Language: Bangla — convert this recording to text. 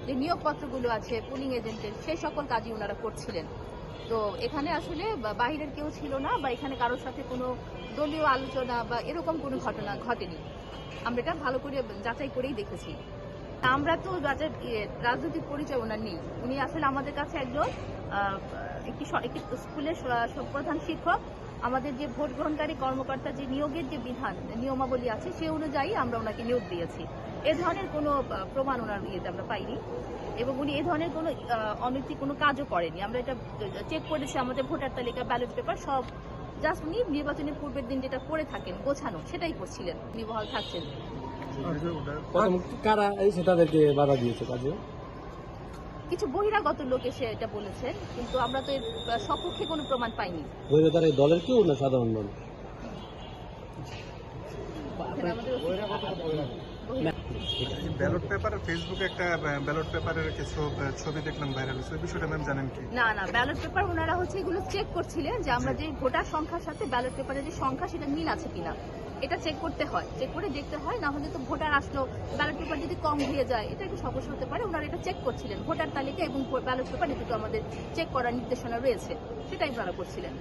যে নিয়োগপত্রগুলো আছে পুলিং এজেন্টের, সেই সকল কাজই ওনারা করছিলেন। তো এখানে আসলে বাহিরের কেউ ছিল না, বা এখানে কারোর সাথে কোনো দলীয় আলোচনা বা এরকম কোনো ঘটনা ঘটেনি। আমরা এটা ভালো করে যাচাই করেই দেখেছি। আমরা তো রাজনৈতিক পরিচয় ওনার নেই। উনি আসলে আমাদের কাছে একজন একটি স্কুলের প্রধান শিক্ষক। আমাদের যে ভোট গ্রহণকারী কর্মকর্তা যে নিয়োগের যে বিধান নিয়মাবলী আছে সে অনুযায়ী আমরা ওনাকে নিয়োগ দিয়েছি। এ ধরনের কোনো প্রমাণ ওনার ইয়েতে আমরা পাইনি, এবং উনি এ ধরনের কোনো অনৈতিক কোনো কাজও করেনি। আমরা এটা চেক করেছি, আমাদের ভোটার তালিকা, ব্যালট পেপার সব জাস্ট উনি নির্বাচনের পূর্বের দিন যেটা করে থাকেন গোছানো, সেটাই করছিলেন, উনি বহাল থাকছেন। কারা এসে তাদেরকে বাধা দিয়েছে কাজে? কিছু বহিরাগত লোক এসে এটা বলেছেন, কিন্তু আমরা তো এর সপক্ষে কোনো প্রমাণ পাইনি। তারা এই দলের কেউ না, সাধারণ মানুষ? ব্যালট পেপার, ফেসবুকে একটা ব্যালট পেপারের কিছু ছবি দেখলাম ভাইরাল হয়েছে, বিষয়টা ম্যাম জানেন কি? না, ব্যালট পেপার ওনারা এগুলো চেক করছিলেন যে আমরা যে ভোটার সংখ্যার সাথে ব্যালট পেপারের যে সংখ্যা সেটা মিল আছে কিনা, এটা চেক করতে হয়, চেক করে দেখতে হয়। না হলে তো ভোটার আসলো, ব্যালট পেপার যদি কম হয়ে যায় এটা একটা সমস্যা হতে পারে। ওনারা এটা চেক করছিলেন, ভোটার তালিকা এবং ব্যালট পেপার, এই দুটো আমাদের চেক করার নির্দেশনা রয়েছে, সেটাই ওনারা করছিলেন।